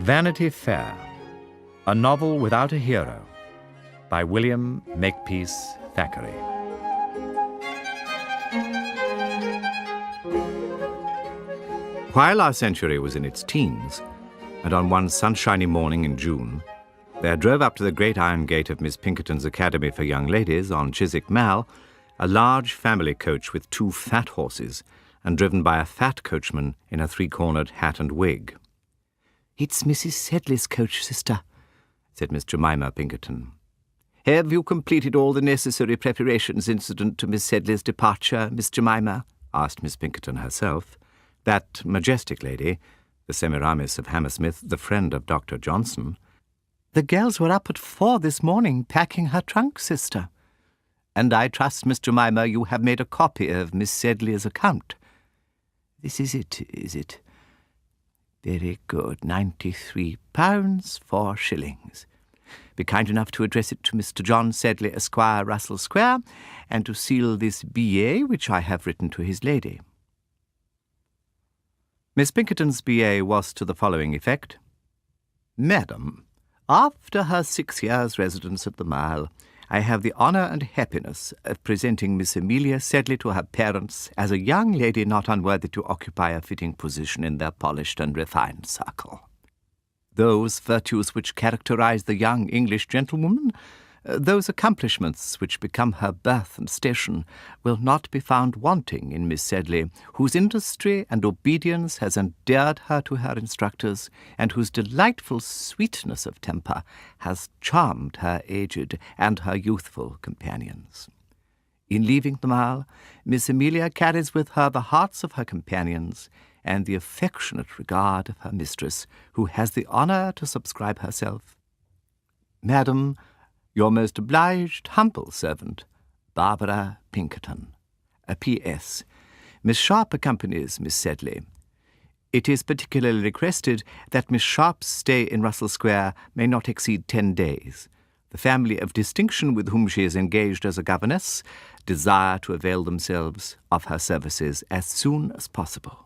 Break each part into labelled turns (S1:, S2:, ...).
S1: Vanity Fair, a novel without a hero, by William Makepeace Thackeray. While our century was in its teens, and on one sunshiny morning in June, there drove up to the great iron gate of Miss Pinkerton's Academy for Young Ladies on Chiswick Mall a large family coach with 2 fat horses and driven by a fat coachman in a 3-cornered hat and wig. "It's Mrs. Sedley's coach, sister," said Miss Jemima Pinkerton. "Have you completed all the necessary preparations incident to Miss Sedley's departure, Miss Jemima?" asked Miss Pinkerton herself. That majestic lady, the Semiramis of Hammersmith, the friend of Dr. Johnson. "The girls were up at 4 this morning, packing her trunk, sister. And I trust, Miss Jemima, you have made a copy of Miss Sedley's account. This is it, is it? Very good, £93, 4 shillings. Be kind enough to address it to Mr. John Sedley, Esquire, Russell Square, and to seal this billet which I have written to his lady." Miss Pinkerton's billet was to the following effect: "Madam, after her 6 years' residence at the Mall, I have the honour and happiness of presenting Miss Amelia Sedley to her parents as a young lady not unworthy to occupy a fitting position in their polished and refined circle. Those virtues which characterize the young English gentlewoman, those accomplishments which become her birth and station, will not be found wanting in Miss Sedley, whose industry and obedience has endeared her to her instructors, and whose delightful sweetness of temper has charmed her aged and her youthful companions. In leaving the Mall, Miss Amelia carries with her the hearts of her companions and the affectionate regard of her mistress, who has the honour to subscribe herself, Madam, your most obliged, humble servant, Barbara Pinkerton. P.S. Miss Sharp accompanies Miss Sedley. It is particularly requested that Miss Sharp's stay in Russell Square may not exceed 10 days. The family of distinction with whom she is engaged as a governess desire to avail themselves of her services as soon as possible."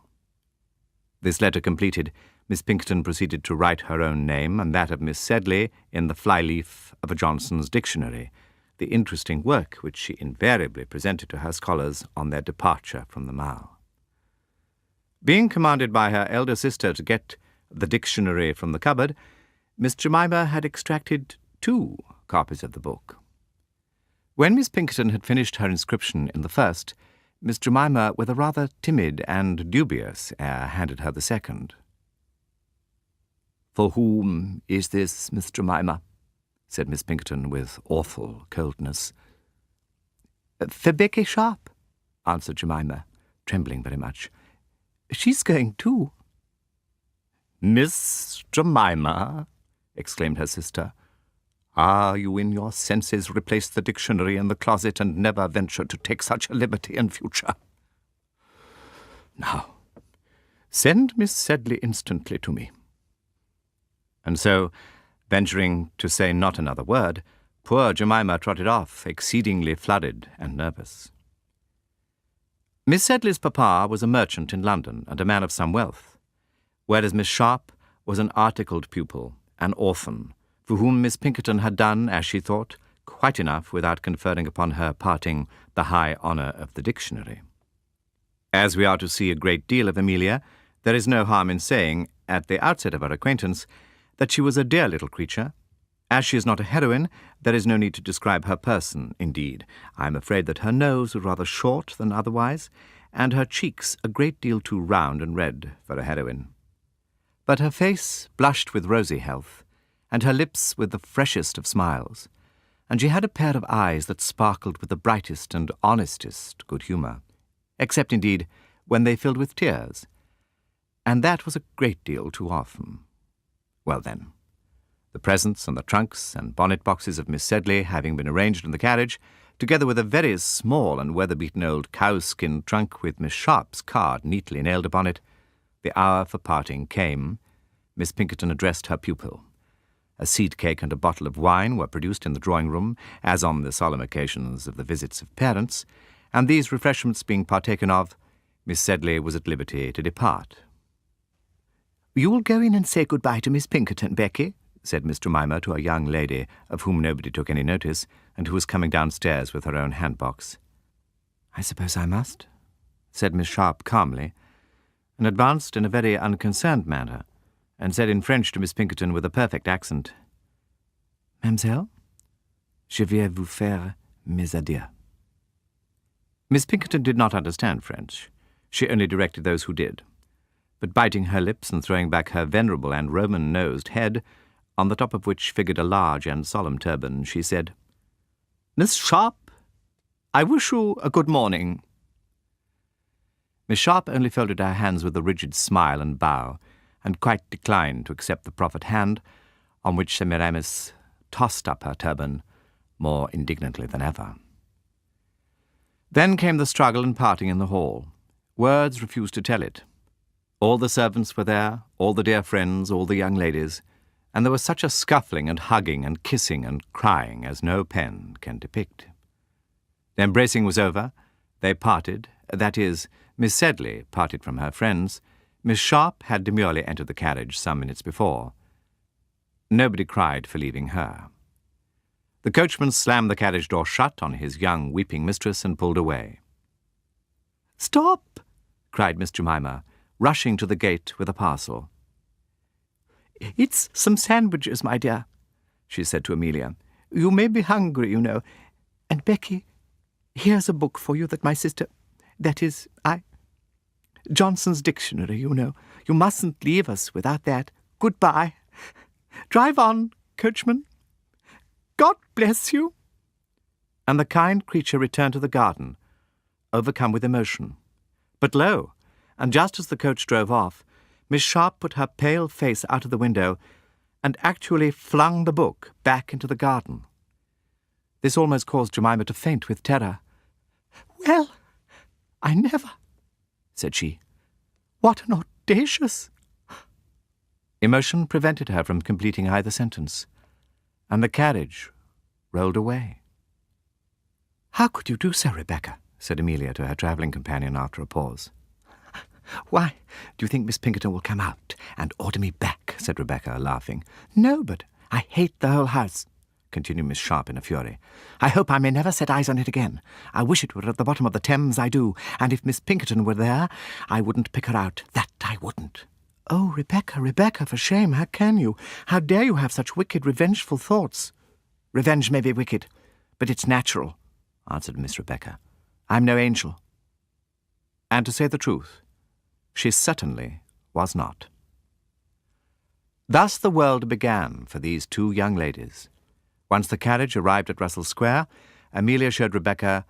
S1: This letter completed, Miss Pinkerton proceeded to write her own name and that of Miss Sedley in the flyleaf of a Johnson's dictionary, the interesting work which she invariably presented to her scholars on their departure from the Mall. Being commanded by her elder sister to get the dictionary from the cupboard, Miss Jemima had extracted 2 copies of the book. When Miss Pinkerton had finished her inscription in the first, Miss Jemima, with a rather timid and dubious air, handed her the second. "For whom is this, Miss Jemima?" said Miss Pinkerton with awful coldness. "For Becky Sharp," answered Jemima, trembling very much. "She's going too." "Miss Jemima," exclaimed her sister, "are you in your senses? Replace the dictionary in the closet and never venture to take such a liberty in future. Now, send Miss Sedley instantly to me." And so, venturing to say not another word, poor Jemima trotted off, exceedingly flooded and nervous. Miss Sedley's papa was a merchant in London and a man of some wealth, whereas Miss Sharp was an articled pupil, an orphan, for whom Miss Pinkerton had done, as she thought, quite enough without conferring upon her parting the high honour of the dictionary. As we are to see a great deal of Amelia, there is no harm in saying, at the outset of our acquaintance, that she was a dear little creature. As she is not a heroine, there is no need to describe her person. Indeed, I am afraid that her nose was rather short than otherwise, and her cheeks a great deal too round and red for a heroine. But her face blushed with rosy health, and her lips with the freshest of smiles, and she had a pair of eyes that sparkled with the brightest and honestest good humour, except, indeed, when they filled with tears, and that was a great deal too often. Well, then, the presents and the trunks and bonnet-boxes of Miss Sedley having been arranged in the carriage, together with a very small and weather-beaten old cowskin trunk with Miss Sharp's card neatly nailed upon it, the hour for parting came. Miss Pinkerton addressed her pupil. A seed cake and a bottle of wine were produced in the drawing-room, as on the solemn occasions of the visits of parents, and these refreshments being partaken of, Miss Sedley was at liberty to depart. "You'll go in and say good-bye to Miss Pinkerton, Becky," said Miss Jemima to a young lady of whom nobody took any notice, and who was coming downstairs with her own hand-box. "I suppose I must," said Miss Sharp calmly, and advanced in a very unconcerned manner, and said in French to Miss Pinkerton with a perfect accent, "Mademoiselle, je vais vous faire mes adieux." Miss Pinkerton did not understand French. She only directed those who did. But biting her lips and throwing back her venerable and Roman-nosed head, on the top of which figured a large and solemn turban, she said, "Miss Sharp, I wish you a good morning." Miss Sharp only folded her hands with a rigid smile and bow, and quite declined to accept the proffered hand, on which Semiramis tossed up her turban more indignantly than ever. Then came the struggle and parting in the hall. Words refused to tell it. All the servants were there, all the dear friends, all the young ladies, and there was such a scuffling and hugging and kissing and crying as no pen can depict. The embracing was over. They parted, that is, Miss Sedley parted from her friends. Miss Sharp had demurely entered the carriage some minutes before. Nobody cried for leaving her. The coachman slammed the carriage door shut on his young weeping mistress and pulled away. "Stop!" cried Miss Jemima, rushing to the gate with a parcel. "It's some sandwiches, my dear," she said to Amelia. "You may be hungry, you know. And, Becky, here's a book for you that my sister, that is, Johnson's Dictionary, you know. You mustn't leave us without that. Goodbye. Drive on, coachman. God bless you." And the kind creature returned to the garden, overcome with emotion. But lo, and just as the coach drove off, Miss Sharp put her pale face out of the window and actually flung the book back into the garden. This almost caused Jemima to faint with terror. "Well, I never," said she. "What an audacious—" Emotion prevented her from completing either sentence, and the carriage rolled away. "How could you do so, Rebecca?" said Amelia to her travelling companion after a pause. "Why, do you think Miss Pinkerton will come out and order me back?" said Rebecca, laughing. "No, but I hate the whole house," continued Miss Sharp in a fury. "I hope I may never set eyes on it again. I wish it were at the bottom of the Thames, I do, and if Miss Pinkerton were there, I wouldn't pick her out, that I wouldn't." "Oh, Rebecca, Rebecca, for shame, how can you? How dare you have such wicked, revengeful thoughts?" "Revenge may be wicked, but it's natural," answered Miss Rebecca. "I'm no angel." And to say the truth, she certainly was not. Thus the world began for these two young ladies. Once the carriage arrived at Russell Square, Amelia showed Rebecca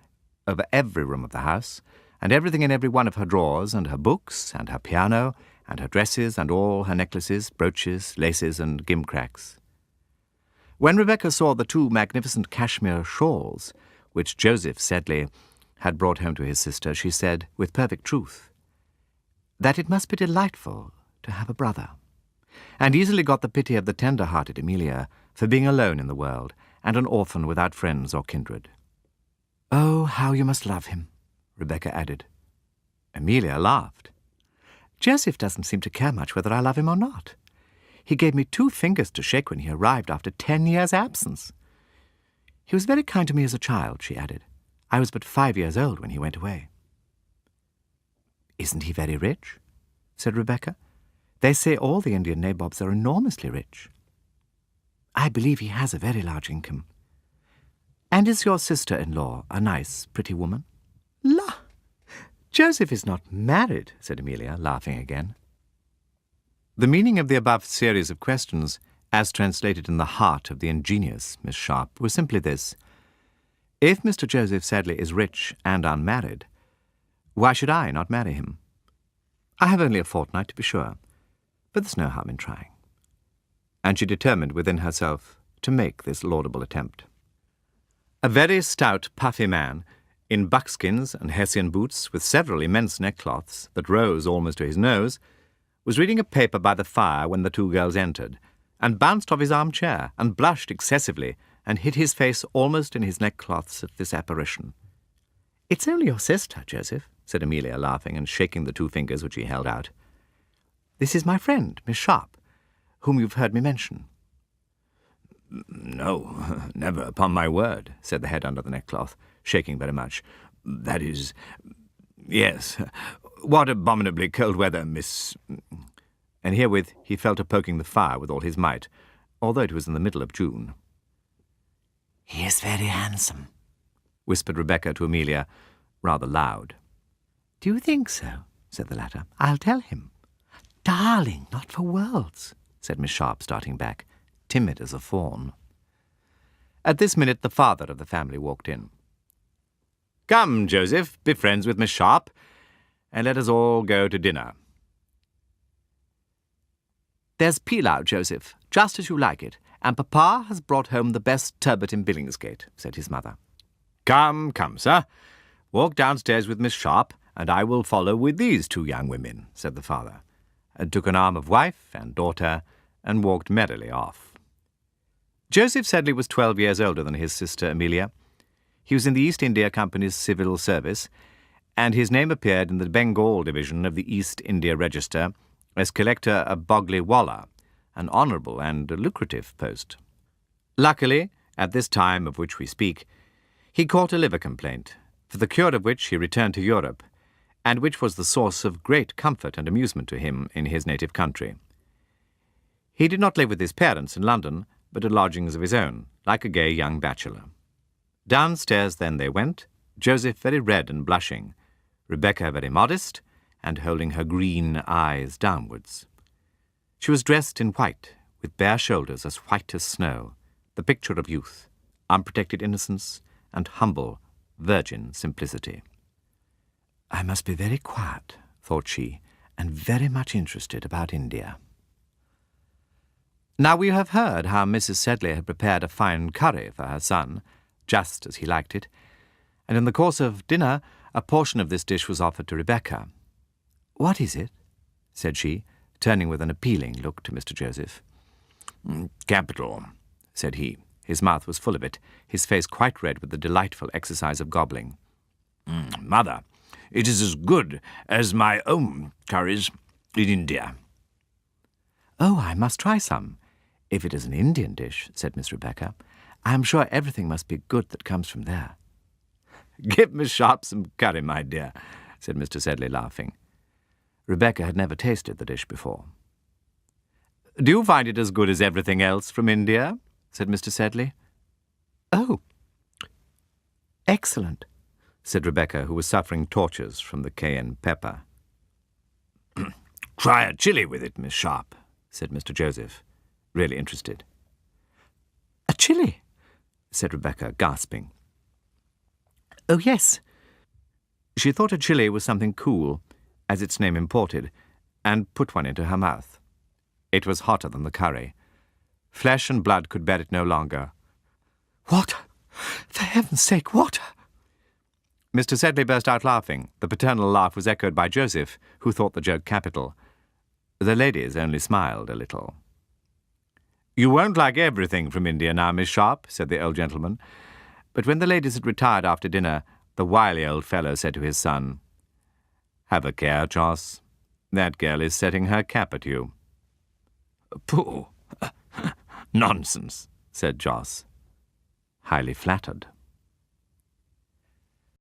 S1: over every room of the house, and everything in every one of her drawers, and her books, and her piano, and her dresses, and all her necklaces, brooches, laces, and gimcracks. When Rebecca saw the two magnificent cashmere shawls, which Joseph Sedley had brought home to his sister, she said, with perfect truth, that it must be delightful to have a brother, and easily got the pity of the tender-hearted Amelia for being alone in the world, and an orphan without friends or kindred. "Oh, how you must love him," Rebecca added. Amelia laughed. "Joseph doesn't seem to care much whether I love him or not. He gave me 2 fingers to shake when he arrived after 10 years' absence. He was very kind to me as a child," she added. "I was but 5 years old when he went away." "Isn't he very rich?" said Rebecca. "They say all the Indian nabobs are enormously rich." "I believe he has a very large income." "And is your sister-in-law a nice, pretty woman?" "La! Joseph is not married," said Amelia, laughing again. The meaning of the above series of questions, as translated in the heart of the ingenious Miss Sharp, was simply this. If Mr. Joseph Sedley is rich and unmarried, why should I not marry him? I have only a fortnight, to be sure, but there's no harm in trying. And she determined within herself to make this laudable attempt. A very stout, puffy man, in buckskins and Hessian boots, with several immense neckcloths that rose almost to his nose, was reading a paper by the fire when the 2 girls entered, and bounced off his armchair, and blushed excessively, and hid his face almost in his neckcloths at this apparition. "It's only your sister, Joseph," said Amelia, laughing, and shaking the 2 fingers which he held out. This is my friend, Miss Sharp, whom you've heard me mention."
S2: "No, never, upon my word," said the head under the neckcloth, shaking very much. "That is, yes. What abominably cold weather, Miss—"
S1: And herewith he fell to poking the fire with all his might, although it was in the middle of June.
S3: "He is very handsome,"
S1: whispered Rebecca to Amelia, rather loud. "Do you think so?" said the latter. "I'll tell him." "Darling, not for worlds," said Miss Sharp, starting back, timid as a fawn. At this minute the father of the family walked in.
S2: "Come, Joseph, be friends with Miss Sharp, and let us all go to dinner."
S1: "There's pilau, Joseph, just as you like it, and Papa has brought home the best turbot in Billingsgate," said his mother.
S2: "Come, come, sir. Walk downstairs with Miss Sharp, and I will follow with these two young women," said the father, and took an arm of wife and daughter, and walked merrily off. Joseph Sedley was 12 years older than his sister Amelia. He was in the East India Company's civil service, and his name appeared in the Bengal division of the East India Register as collector of Bogley Walla, an honourable and lucrative post. Luckily, at this time of which we speak, he caught a liver complaint, for the cure of which he returned to Europe, and which was the source of great comfort and amusement to him in his native country. He did not live with his parents in London, but at lodgings of his own, like a gay young bachelor. Downstairs then they went, Joseph very red and blushing, Rebecca very modest, and holding her green eyes downwards. She was dressed in white, with bare shoulders as white as snow, the picture of youth, unprotected innocence, and humble, virgin simplicity. "I must be very quiet," thought she, "and very much interested about India." Now we have heard how Mrs. Sedley had prepared a fine curry for her son, just as he liked it, and in the course of dinner a portion of this dish was offered to Rebecca. "What is it?" said she, turning with an appealing look to Mr. Joseph. "Capital," said he. His mouth was full of it, his face quite red with the delightful exercise of gobbling. "Mother, it is as good as my own curries in India."
S1: "Oh, I must try some, if it is an Indian dish," said Miss Rebecca. "I am sure everything must be good that comes from there."
S2: "Give Miss Sharp some curry, my dear," said Mr. Sedley, laughing.
S1: Rebecca had never tasted the dish before.
S2: "Do you find it as good as everything else from India?" said Mr. Sedley.
S1: "Oh, excellent,"
S2: said Rebecca, who was suffering tortures from the cayenne pepper.
S1: "Try a chili with it, Miss Sharp," said Mr. Joseph, really interested. "A chili?" said Rebecca, gasping. "Oh, yes." She thought a chili was something cool, as its name imported, and put one into her mouth. It was hotter than the curry. Flesh and blood could bear it no longer. "Water! For heaven's sake, water!" Mr. Sedley burst out laughing. The paternal laugh was echoed by Joseph, who thought the joke capital. The ladies only smiled a little.
S2: "You won't like everything from India now, Miss Sharp," said the old gentleman.
S1: But when the ladies had retired after dinner, the wily old fellow said to his son, "Have a care, Joss. That girl is setting her cap at you."
S2: "Pooh! Nonsense," said Joss.
S1: Highly flattered.